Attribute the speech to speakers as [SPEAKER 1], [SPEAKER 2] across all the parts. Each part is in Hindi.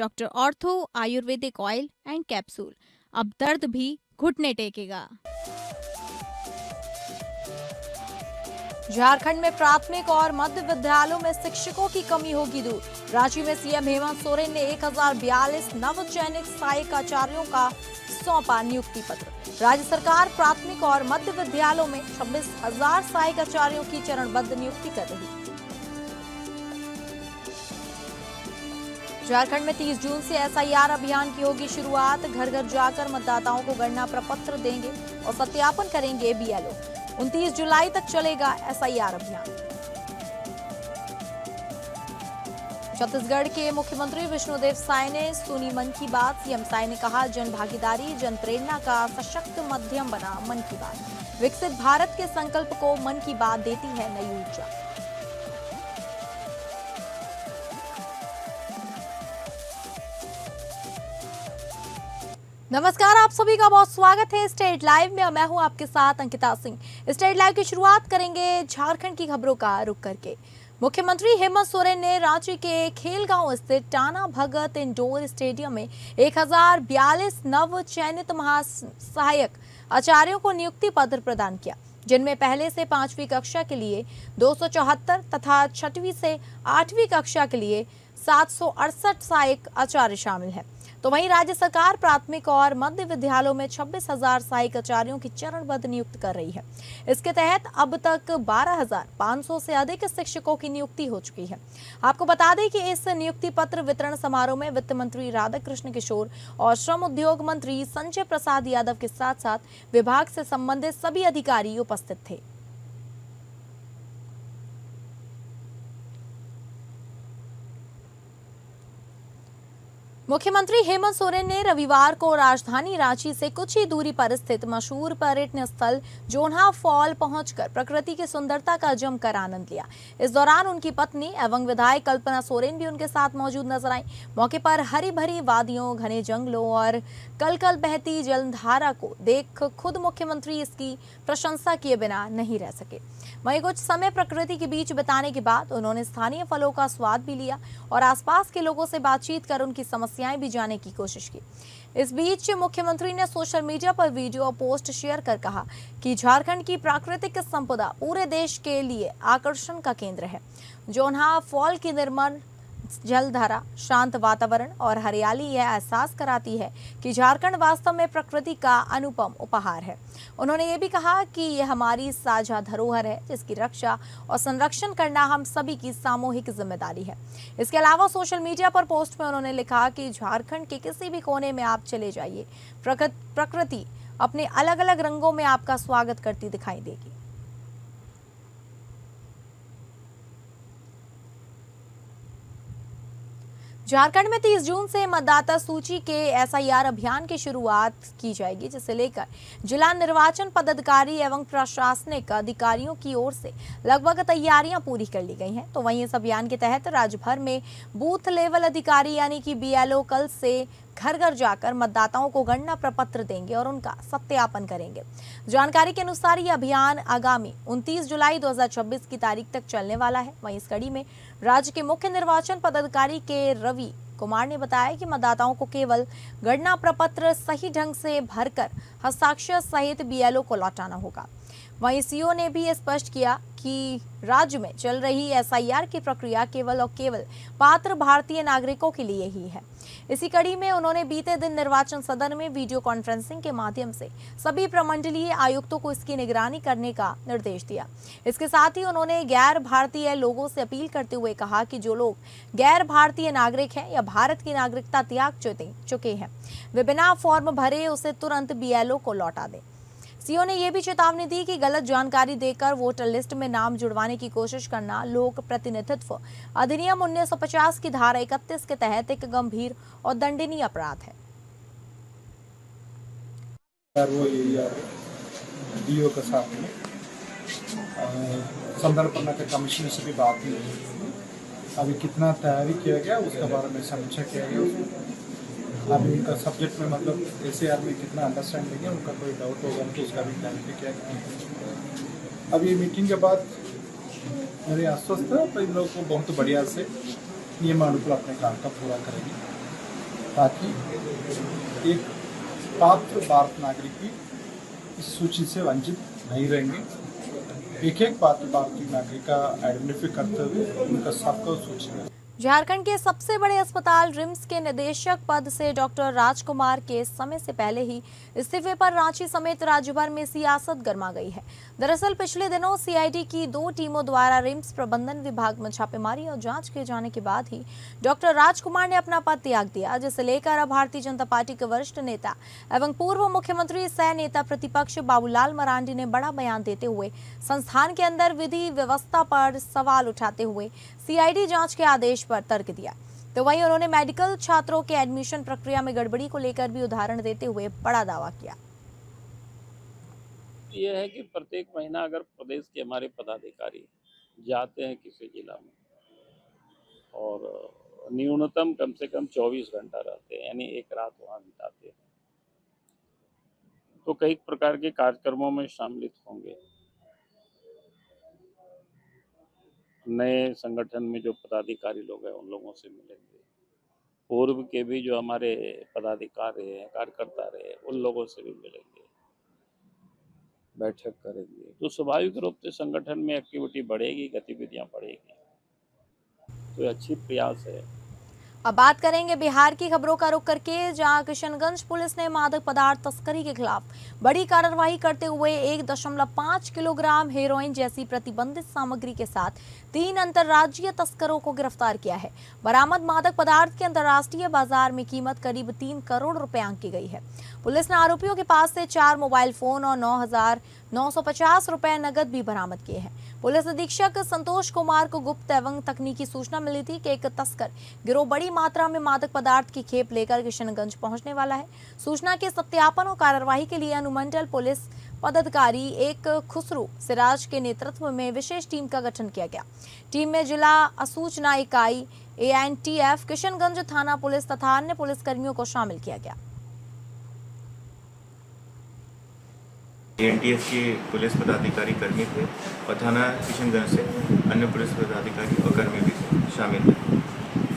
[SPEAKER 1] Doctor ortho Ayurvedic oil and capsule. अब दर्द भी घुटने टेकेगा।
[SPEAKER 2] झारखंड में प्राथमिक और मध्य विद्यालयों में शिक्षकों की कमी होगी दूर। रांची में सीएम हेमंत सोरेन ने 1042 नव चयनित सहायक आचार्यों का सौंपा नियुक्ति पत्र। राज्य सरकार प्राथमिक और मध्य विद्यालयों में 26,000 सहायक आचार्यों की चरणबद्ध नियुक्ति कर रही है। झारखंड में 30 जून से एसआईआर अभियान की होगी शुरुआत। घर घर जाकर मतदाताओं को गणना प्रपत्र देंगे और सत्यापन करेंगे बीएलओ। 29 जुलाई तक चलेगा एसआईआर अभियान। छत्तीसगढ़ के मुख्यमंत्री विष्णुदेव साय ने सुनी मन की बात। सीएम साय ने कहा, जन भागीदारी जन प्रेरणा का सशक्त माध्यम बना मन की बात। विकसित भारत के संकल्प को मन की बात देती है नई ऊर्जा। नमस्कार, आप सभी का बहुत स्वागत है स्टेट लाइव में। मैं हूं आपके साथ अंकिता सिंह। स्टेट लाइव की शुरुआत करेंगे झारखंड की खबरों का रुख करके। मुख्यमंत्री हेमंत सोरेन ने रांची के खेलगांव स्थित टाना भगत इंडोर स्टेडियम में 1042 नव चयनित महासहायक आचार्यों को नियुक्ति पत्र प्रदान किया, जिनमें पहले से 5वीं कक्षा के लिए 274 तथा 6वीं से 8वीं कक्षा के लिए 768 सहायक आचार्य शामिल हैं। तो वहीं राज्य सरकार प्राथमिक और मध्य विद्यालयों में 26,000 सहायक आचार्यों की चरणबद्ध नियुक्ति कर रही है। इसके तहत अब तक 12,500 से अधिक शिक्षकों की नियुक्ति हो चुकी है। आपको बता दें कि इस नियुक्ति पत्र वितरण समारोह में वित्त मंत्री राधाकृष्ण किशोर और श्रम उद्योग मंत्री संजय प्रसाद यादव के साथ साथ विभाग से संबंधित सभी अधिकारी उपस्थित थे। मुख्यमंत्री हेमंत सोरेन ने रविवार को राजधानी रांची से कुछ ही दूरी पर स्थित मशहूर पर्यटन स्थल जोन्हा फॉल पहुंचकर प्रकृति की सुंदरता का जमकर आनंद लिया। इस दौरान उनकी पत्नी एवं विधायक कल्पना सोरेन भी उनके साथ मौजूद नजर आई। मौके पर हरी भरी वादियों, घने जंगलों और कल बहती जलधारा को देख खुद मुख्यमंत्री इसकी प्रशंसा किए बिना नहीं रह सके। वहीं कुछ समय प्रकृति के बीच बिताने के बाद उन्होंने स्थानीय फलों का स्वाद भी लिया और आसपास के लोगों से बातचीत कर उनकी समस्याएं भी जानने की कोशिश की। इस बीच मुख्यमंत्री ने सोशल मीडिया पर वीडियो और पोस्ट शेयर कर कहा कि झारखंड की प्राकृतिक संपदा पूरे देश के लिए आकर्षण का केंद्र है। जोन्हा फॉल की निर्मल जलधारा, शांत वातावरण और हरियाली यह एहसास कराती है कि झारखंड वास्तव में प्रकृति का अनुपम उपहार है। उन्होंने ये भी कहा कि यह हमारी साझा धरोहर है, जिसकी रक्षा और संरक्षण करना हम सभी की सामूहिक जिम्मेदारी है। इसके अलावा सोशल मीडिया पर पोस्ट में उन्होंने लिखा कि झारखंड के किसी भी कोने में आप चले जाइए, प्रकृति अपने अलग अलग रंगों में आपका स्वागत करती दिखाई देगी। झारखंड में 30 जून से मतदाता सूची के एसआईआर अभियान की शुरुआत की जाएगी, जिसे लेकर जिला निर्वाचन पदाधिकारी एवं प्रशासनिक अधिकारियों की ओर से लगभग तैयारियां पूरी कर ली गई हैं। तो वहीं इस अभियान के तहत राज्य भर में बूथ लेवल अधिकारी यानी कि बीएलओ कल से घर घर जाकर मतदाताओं को गणना प्रपत्र देंगे और उनका सत्यापन करेंगे। जानकारी के अनुसार ये अभियान आगामी 29 जुलाई 2026 की तारीख तक चलने वाला है। वहीं इस कड़ी में राज्य के मुख्य निर्वाचन पदाधिकारी के रवि कुमार ने बताया कि मतदाताओं को केवल गणना प्रपत्र सही ढंग से भरकर हस्ताक्षर सहित बीएलओ को लौटाना होगा। वहीं सीओ ने भी स्पष्ट किया कि राज्य में चल रही एसआईआर की प्रक्रिया केवल और केवल पात्र भारतीय नागरिकों के लिए ही है। इसी कड़ी में उन्होंने बीते दिन निर्वाचन सदन में वीडियो कॉन्फ्रेंसिंग के माध्यम से सभी प्रमंडलीय आयुक्तों को इसकी निगरानी करने का निर्देश दिया। इसके साथ ही उन्होंने गैर भारतीय लोगों से अपील करते हुए कहा कि जो लोग गैर भारतीय नागरिक हैं या भारत की नागरिकता त्याग चुके हैं, वे बिना फॉर्म भरे उसे तुरंत बीएलओ को लौटा दें। सीओ ने यह भी चेतावनी दी कि गलत जानकारी देकर वोटर लिस्ट में नाम जुड़वाने की कोशिश करना लोक प्रतिनिधित्व अधिनियम 1950 की धारा 31 के तहत एक गंभीर और दंडनीय अपराध है।
[SPEAKER 3] डीओ के साथ में संदर्भ के कमीशन से भी बात हुई। अभी कितना तैयारी किया गया उसके बारे में समीक्षा किया गया। अभी उनका सब्जेक्ट में मतलब ऐसे आदमी कितना अंडरस्टैंडिंग है, उनका कोई डाउट होगा तो उसका भी क्लैरिफाई किया गया। अब ये मीटिंग के बाद मेरे आश्वस्त है तो इन लोगों को बहुत बढ़िया से नियमानुसार अपने काम का पूरा करेंगे। ताकि एक पात्र भारत नागरिक भी इस सूची से वंचित नहीं रहेंगे। एक पात्र भारतीय नागरिक का आइडेंटिफाई करते हुए उनका सबको सूची में।
[SPEAKER 2] झारखंड के सबसे बड़े अस्पताल रिम्स के निदेशक पद से डॉक्टर राजकुमार के समय से पहले ही इस्तीफे पर रांची समेत राज्य भर में सियासत गर्मा गई है। दरअसल पिछले दिनों सीआईडी की 2 टीमों द्वारा रिम्स प्रबंधन विभाग में छापेमारी और जांच किए जाने के बाद ही डॉक्टर राजकुमार ने अपना पद त्याग दिया, जिसे लेकर अब भारतीय जनता पार्टी के वरिष्ठ नेता एवं पूर्व मुख्यमंत्री सह नेता प्रतिपक्ष बाबूलाल मरांडी ने बड़ा बयान देते हुए संस्थान के अंदर विधि व्यवस्था पर सवाल उठाते हुए सीआईडी जांच के आदेश पर तर्क दिया। तो वहीं उन्होंने मेडिकल छात्रों के एडमिशन प्रक्रिया में गड़बड़ी को लेकर भी उदाहरण देते हुए बड़ा दावा किया।
[SPEAKER 4] ये है कि प्रत्येक महीना अगर प्रदेश के हमारे पदाधिकारी जाते हैं किसी जिला में और न्यूनतम कम से कम 24 घंटा रहते हैं, यानी एक रात वहाँ बिताते हैं, तो कई प्रकार के कार्यक्रमों में शामिल होंगे। नए संगठन में जो पदाधिकारी लोग हैं उन लोगों से मिलेंगे, पूर्व के भी जो हमारे पदाधिकारी हैं, कार्यकर्ता रहे, उन लोगों से भी मिलेंगे, बैठक करेंगे, तो स्वाभाविक रूप से संगठन में एक्टिविटी बढ़ेगी, गतिविधियां बढ़ेगी, तो ये अच्छी प्रयास है।
[SPEAKER 2] अब बात करेंगे बिहार की खबरों का रुख करके, जहां किशनगंज पुलिस ने मादक पदार्थ तस्करी के खिलाफ बड़ी कार्रवाई करते हुए 1.5 किलोग्राम हेरोइन जैसी प्रतिबंधित सामग्री के साथ 3 अंतर्राज्यीय तस्करों को गिरफ्तार किया है। बरामद मादक पदार्थ की अंतर्राष्ट्रीय बाजार में कीमत करीब 3 करोड़ रुपए आंकी गई है। पुलिस ने आरोपियों के पास से 4 मोबाइल फोन और 9,950 रुपए नकद भी बरामद किए हैं। पुलिस अधीक्षक संतोष कुमार को गुप्त एवं तकनीकी सूचना मिली थी कि एक तस्कर गिरोह बड़ी मात्रा में मादक पदार्थ की खेप लेकर किशनगंज पहुंचने वाला है। सूचना के सत्यापन और कार्रवाई के लिए अनुमंडल पुलिस पदाधिकारी एक खुसरू सिराज के नेतृत्व में विशेष टीम का गठन किया गया। टीम में जिला असूचना इकाई, एएनटीएफ, किशनगंज थाना पुलिस तथा अन्य पुलिसकर्मियों को शामिल किया गया।
[SPEAKER 5] एएनटीएफ के पुलिस पदाधिकारी कर्मी थे और थाना किशनगंज से अन्य पुलिस पदाधिकारी और कर्मी भी शामिल थे।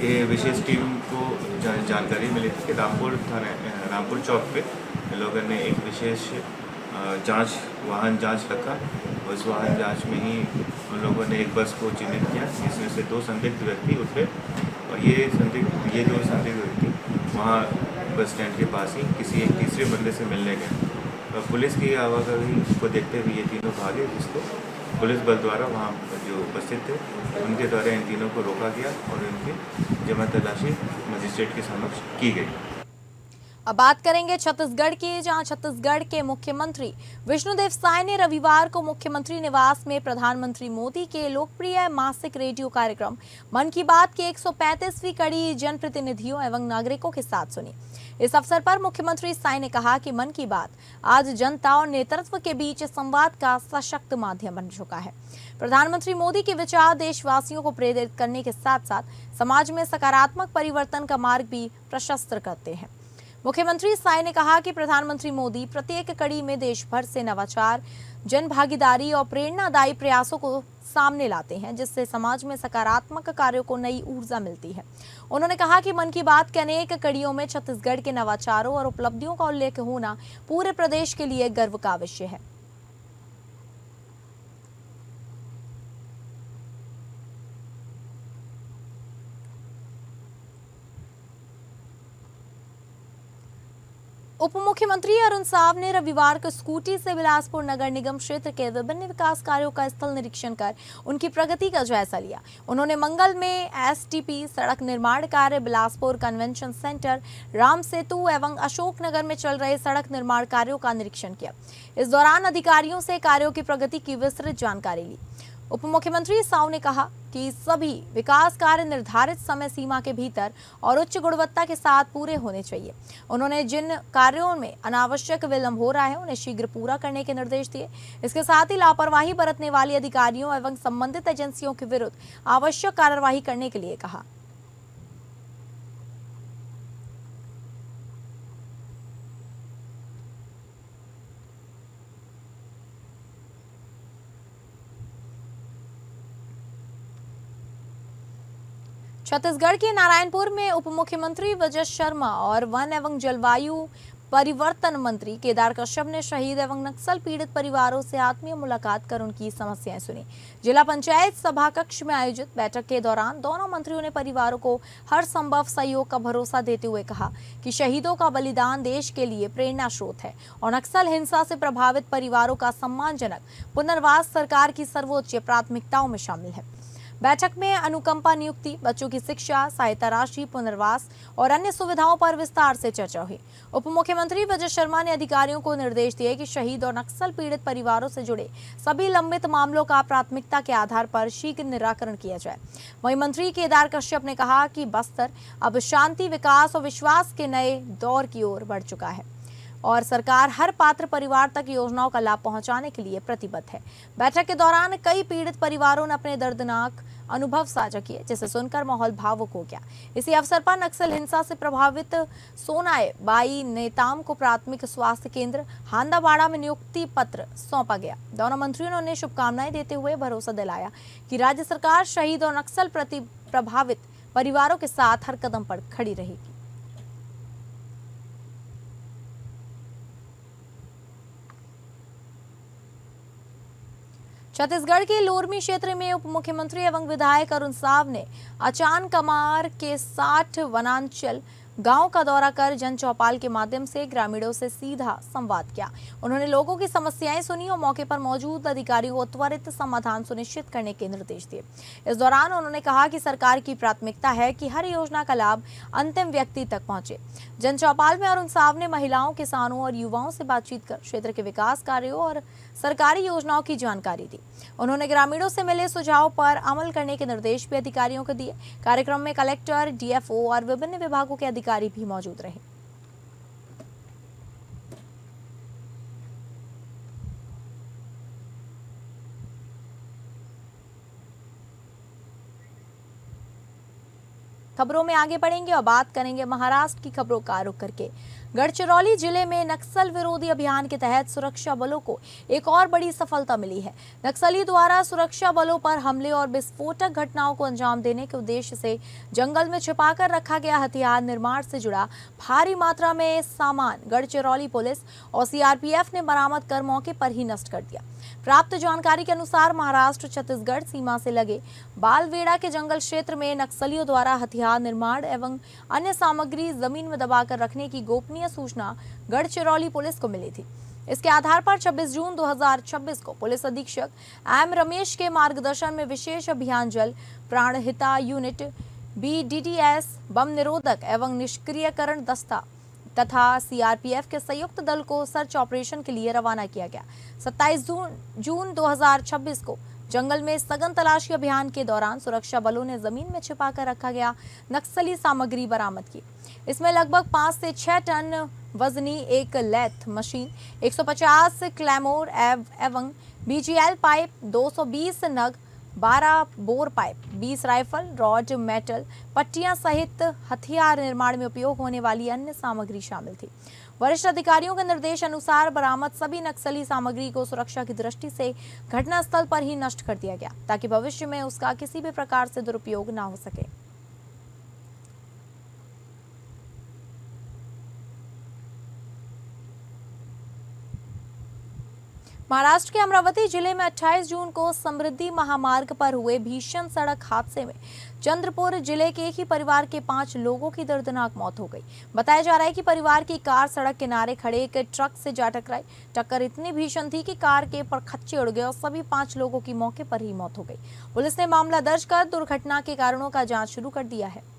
[SPEAKER 5] ये विशेष टीम को जानकारी मिली थी कि रामपुर चौक पे लोगों ने एक विशेष वाहन जांच रखा। उस वाहन जांच में ही उन लोगों ने एक बस को चिन्हित किया, जिसमें से 2 संदिग्ध व्यक्ति उतरे और ये 2 संदिग्ध व्यक्ति वहाँ बस स्टैंड के पास ही किसी एक तीसरे बंदे से मिलने गए। पुलिस की आवाजाही को देखते हुए ये तीनों भागे, जिसको पुलिस बल द्वारा वहाँ जो उपस्थित थे उनके द्वारा इन तीनों को रोका गया और इनकी जमा तलाशी मजिस्ट्रेट के समक्ष की गई।
[SPEAKER 2] अब बात करेंगे छत्तीसगढ़ की, जहां छत्तीसगढ़ के मुख्यमंत्री विष्णुदेव साय ने रविवार को मुख्यमंत्री निवास में प्रधानमंत्री मोदी के लोकप्रिय मासिक रेडियो कार्यक्रम मन की बात की 135वीं कड़ी जनप्रतिनिधियों एवं नागरिकों के साथ सुनी। इस अवसर पर मुख्यमंत्री साय ने कहा कि मन की बात आज जनता और नेतृत्व के बीच संवाद का सशक्त माध्यम बन चुका है। प्रधानमंत्री मोदी के विचार देशवासियों को प्रेरित करने के साथ साथ समाज में सकारात्मक परिवर्तन का मार्ग भी प्रशस्त करते हैं। मुख्यमंत्री साय ने कहा कि प्रधानमंत्री मोदी प्रत्येक कड़ी में देश भर से नवाचार, जन भागीदारी और प्रेरणादायी प्रयासों को सामने लाते हैं, जिससे समाज में सकारात्मक कार्यों को नई ऊर्जा मिलती है। उन्होंने कहा कि मन की बात के अनेक कड़ियों में छत्तीसगढ़ के नवाचारों और उपलब्धियों का उल्लेख होना पूरे प्रदेश के लिए गर्व का विषय है। उप मुख्यमंत्री अरुण साव ने रविवार को स्कूटी से बिलासपुर नगर निगम क्षेत्र के विभिन्न विकास कार्यों का स्थल निरीक्षण कर उनकी प्रगति का जायजा लिया। उन्होंने मंगल में एसटीपी सड़क निर्माण कार्य, बिलासपुर कन्वेंशन सेंटर, राम सेतु एवं अशोकनगर में चल रहे सड़क निर्माण कार्यों का निरीक्षण किया। इस दौरान अधिकारियों से कार्यों की प्रगति की विस्तृत जानकारी ली। उप मुख्यमंत्री साव ने कहा कि सभी विकास कार्य निर्धारित समय सीमा के भीतर और उच्च गुणवत्ता के साथ पूरे होने चाहिए। उन्होंने जिन कार्यों में अनावश्यक विलंब हो रहा है उन्हें शीघ्र पूरा करने के निर्देश दिए। इसके साथ ही लापरवाही बरतने वाले अधिकारियों एवं संबंधित एजेंसियों के विरुद्ध आवश्यक कार्रवाई करने के लिए कहा। छत्तीसगढ़ के नारायणपुर में उप मुख्यमंत्री विजय शर्मा और वन एवं जलवायु परिवर्तन मंत्री केदार कश्यप ने शहीद एवं नक्सल पीड़ित परिवारों से आत्मीय मुलाकात कर उनकी समस्याएं सुनी। जिला पंचायत सभा कक्ष में आयोजित बैठक के दौरान दोनों मंत्रियों ने परिवारों को हर संभव सहयोग का भरोसा देते हुए कहा कि शहीदों का बलिदान देश के लिए प्रेरणा स्रोत है और नक्सल हिंसा से प्रभावित परिवारों का सम्मानजनक पुनर्वास सरकार की सर्वोच्च प्राथमिकताओं में शामिल है। बैठक में अनुकंपा नियुक्ति, बच्चों की शिक्षा, सहायता राशि, पुनर्वास और अन्य सुविधाओं पर विस्तार से चर्चा हुई। उप मुख्यमंत्री विजय शर्मा ने अधिकारियों को निर्देश दिए कि शहीद और नक्सल पीड़ित परिवारों से जुड़े सभी लंबित मामलों का प्राथमिकता के आधार पर शीघ्र निराकरण किया जाए। वहीं मंत्री केदार कश्यप ने कहा कि बस्तर अब शांति, विकास और विश्वास के नए दौर की ओर बढ़ चुका है और सरकार हर पात्र परिवार तक योजनाओं का लाभ पहुंचाने के लिए प्रतिबद्ध है। बैठक के दौरान कई पीड़ित परिवारों ने अपने दर्दनाक अनुभव साझा किए, जिसे सुनकर माहौल भावुक हो गया। इसी अवसर पर नक्सल हिंसा से प्रभावित सोनाए बाई नेताम को प्राथमिक स्वास्थ्य केंद्र हांदाबाड़ा में नियुक्ति पत्र सौंपा गया। दोनों मंत्रियों ने शुभकामनाएं देते हुए भरोसा दिलाया कि राज्य सरकार शहीद और नक्सल प्रभावित परिवारों के साथ हर कदम पर खड़ी रहेगी। छत्तीसगढ़ के लोरमी क्षेत्र में उप मुख्यमंत्री एवं विधायक अरुण साव ने अचान कमार के 60 वनांचल गांव का दौरा कर जन चौपाल के माध्यम से ग्रामीणों से सीधा संवाद किया। उन्होंने लोगों की समस्याएं सुनी और मौके पर मौजूद अधिकारियों को त्वरित समाधान सुनिश्चित करने के निर्देश दिए। इस दौरान उन्होंने कहा कि सरकार की प्राथमिकता है कि हर योजना का लाभ अंतिम व्यक्ति तक पहुंचे। जन चौपाल में अरुण साव ने महिलाओं, किसानों और युवाओं से बातचीत कर क्षेत्र के विकास कार्यों और सरकारी योजनाओं की जानकारी दी। उन्होंने ग्रामीणों से मिले सुझाव पर अमल करने के निर्देश भी अधिकारियों को दिए। कार्यक्रम में कलेक्टर, डीएफओ और विभिन्न विभागों के अधिकारी भी मौजूद रहे। खबरों में आगे बढ़ेंगे और बात करेंगे महाराष्ट्र की खबरों का रुख करके। गढ़चिरौली जिले में नक्सल विरोधी अभियान के तहत सुरक्षा बलों को एक और बड़ी सफलता मिली है। नक्सली द्वारा सुरक्षा बलों पर हमले और विस्फोटक घटनाओं को अंजाम देने के उद्देश्य से जंगल में छिपाकर रखा गया हथियार निर्माण से जुड़ा भारी मात्रा में सामान गढ़चिरौली पुलिस और सीआरपीएफ ने बरामद कर मौके पर ही नष्ट कर दिया। प्राप्त जानकारी के अनुसार महाराष्ट्र छत्तीसगढ़ सीमा से लगे बालवेड़ा के जंगल क्षेत्र में नक्सलियों द्वारा हथियार निर्माण एवं अन्य सामग्री जमीन में दबाकर रखने की गोपनीय सूचना गढ़चिरौली पुलिस को मिली थी। इसके आधार पर 26 जून 2026 को पुलिस अधीक्षक एम रमेश के मार्गदर्शन में विशेष अभियान जल प्राणहिता यूनिट, बीडीटीएस, बम निरोधक एवं निष्क्रियकरण दस्ता तथा सीआरपीएफ के संयुक्त दल को सर्च ऑपरेशन के लिए रवाना किया गया। 27 जून 2026 को जंगल में सघन तलाशी अभियान के दौरान सुरक्षा बलों ने जमीन में छिपाकर रखा गया नक्सली सामग्री बरामद की। इसमें लगभग 5 से 6 टन वजनी एक लैथ मशीन, 150 क्लैमोर एवं बीजीएल पाइप, 220 नग 12 bore pipe, 20 rifle, rod, metal पट्टियां सहित हथियार निर्माण में उपयोग होने वाली अन्य सामग्री शामिल थी। वरिष्ठ अधिकारियों के निर्देश अनुसार बरामद सभी नक्सली सामग्री को सुरक्षा की दृष्टि से घटनास्थल पर ही नष्ट कर दिया गया ताकि भविष्य में उसका किसी भी प्रकार से दुरुपयोग न हो सके। महाराष्ट्र के अमरावती जिले में 28 जून को समृद्धि महामार्ग पर हुए भीषण सड़क हादसे में चंद्रपुर जिले के एक ही परिवार के 5 लोगों की दर्दनाक मौत हो गई। बताया जा रहा है कि परिवार की कार सड़क किनारे खड़े एक ट्रक से जा टकराई। टक्कर इतनी भीषण थी कि कार के परखच्चे उड़ गए और सभी 5 लोगों की मौके पर ही मौत हो गई। पुलिस ने मामला दर्ज कर दुर्घटना के कारणों का जांच शुरू कर दिया है।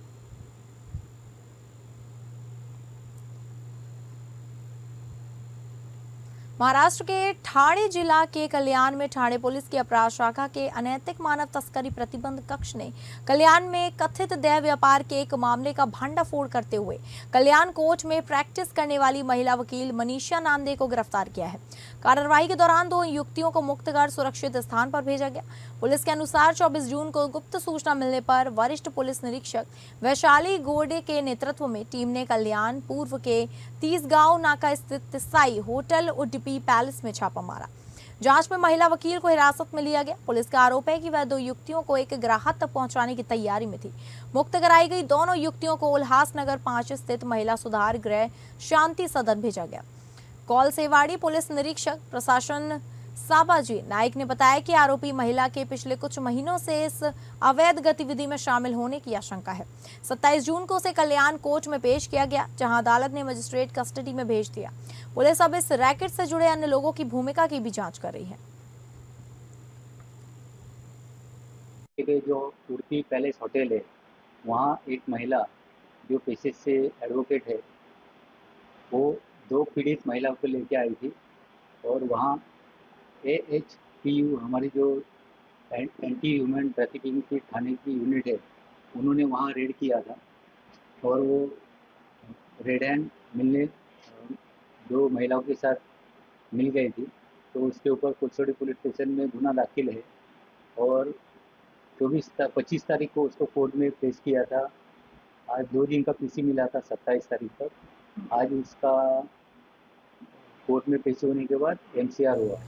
[SPEAKER 2] महाराष्ट्र के ठाणे जिला के कल्याण में ठाणे पुलिस की अपराध शाखा के अनैतिक मानव तस्करी प्रतिबंध कक्ष ने कल्याण में कथित देह व्यापार के एक मामले का भंडाफोड़ करते हुए कल्याण कोर्ट में प्रैक्टिस करने वाली महिला वकील मनीषा नांदे को गिरफ्तार किया है। कार्रवाई के दौरान 2 युवतियों को मुक्त कर सुरक्षित स्थान पर भेजा गया। पुलिस के अनुसार 24 जून को गुप्त सूचना मिलने पर वरिष्ठ पुलिस निरीक्षक वैशाली गोडे के नेतृत्व में टीम ने कल्याण पूर्व के 30 गांव नाका स्थित साई होटल उडुपी पैलेस में छापा मारा। जांच में महिला वकील को हिरासत में लिया गया। पुलिस का आरोप है कि वह 2 युवतियों को एक ग्राहक तक पहुंचाने की तैयारी में थी। मुक्त कराई गई दोनों युवतियों को उल्लासनगर 5 स्थित महिला सुधार गृह शांति सदन भेजा गया। कौल सेवाड़ी पुलिस निरीक्षक प्रशासन साबाजी नाइक ने बताया कि आरोपी महिला के पिछले कुछ महीनों से इस अवैध गतिविधि में शामिल होने की आशंका है। 27 जून को उसे कल्याण कोर्ट में पेश किया गया, जहां अदालत ने मजिस्ट्रेट कस्टडी में भेज दिया। पुलिस अब इस रैकेट से जुड़े अन्य लोगों की भूमिका की भी जांच कर रही है।
[SPEAKER 6] जो उड़पी पैलेस होटल है, वहाँ एक महिला जो पेशे से एडवोकेट है, वो 2 पीड़ित महिलाओं को लेके आई थी और वहाँ AHPU हमारी जो एंटी ह्यूमन ट्रैफिकिंग की थाने की यूनिट है, उन्होंने वहाँ रेड किया था और वो रेड हैंड मिलने 2 महिलाओं के साथ मिल गई थी। तो उसके ऊपर कोचोड़ी पुलिस स्टेशन में गुना दाखिल है और 25 तारीख को उसको कोर्ट में पेश किया था। आज 2 दिन का PC मिला था 27 तारीख तक। आज उसका कोर्ट में पेश होने के बाद MCR हुआ।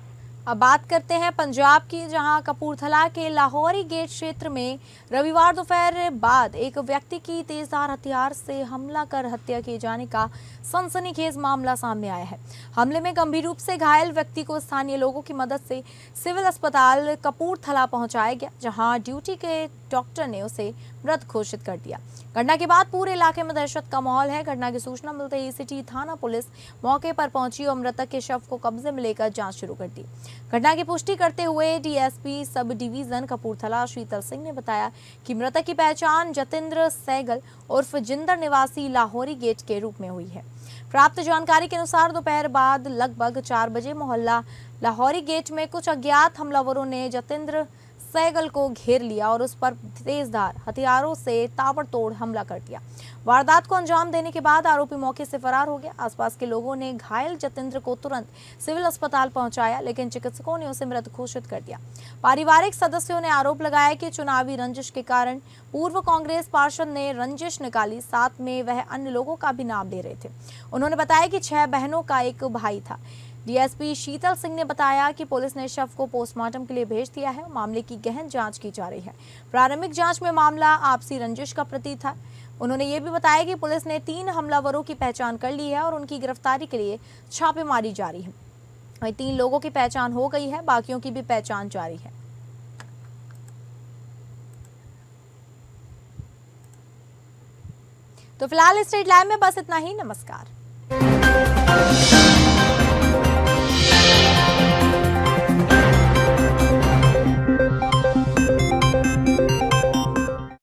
[SPEAKER 2] अब बात करते हैं पंजाब की, जहां कपूरथला के लाहौरी गेट क्षेत्र में रविवार दोपहर बाद एक व्यक्ति की तेजधार हथियार से हमला कर हत्या किए जाने का सनसनीखेज मामला सामने आया है। हमले में गंभीर रूप से घायल व्यक्ति को स्थानीय लोगों की मदद से सिविल अस्पताल कपूरथला पहुंचाया गया, जहां ड्यूटी के डॉक्टर ने उसे मृत घोषित कर दिया। घटना के बाद पूरे इलाके में दहशत का माहौल है। घटना की सूचना मिलते ही सिटी थाना पुलिस मौके पर पहुंची और मृतक के शव को कब्जे में लेकर जांच शुरू कर दी। घटना की पुष्टि करते हुए DSP सब डिवीजन कपूरथला शीतल सिंह ने बताया कि मृतक की पहचान जतेंद्र सहगल उर्फ जिंदर निवासी लाहौरी गेट के रूप में हुई है। प्राप्त जानकारी के अनुसार दोपहर बाद लगभग 4 बजे मोहल्ला लाहौरी गेट में कुछ अज्ञात हमलावरों ने जतेंद्र सहगल को घेर लिया और उस पर तेजधार हथियारों से ताबड़तोड़ हमला कर दिया। वारदात को अंजाम देने के बाद आरोपी मौके से फरार हो गया। आसपास के लोगों ने घायल जतेंद्र को तुरंत सिविल अस्पताल पहुंचाया, लेकिन चिकित्सकों ने उसे मृत घोषित कर दिया। पारिवारिक सदस्यों ने आरोप लगाया कि चुनावी रंजिश के कारण पूर्व कांग्रेस पार्षद ने रंजिश निकाली, साथ में वह अन्य लोगों का भी नाम ले रहे थे। उन्होंने बताया कि 6 बहनों का एक भाई था। DSP शीतल सिंह ने बताया कि पुलिस ने शव को पोस्टमार्टम के लिए भेज दिया है। मामले की गहन जांच की जा रही है। प्रारंभिक जांच में मामला आपसी रंजिश का प्रतीत था। उन्होंने ये भी बताया कि पुलिस ने 3 हमलावरों की पहचान कर ली है और उनकी गिरफ्तारी के लिए छापेमारी जारी है। वहीं 3 लोगों की पहचान हो गई है, बाकियों की भी पहचान जारी है। तो फिलहाल स्टेट लाइव में बस इतना ही। नमस्कार।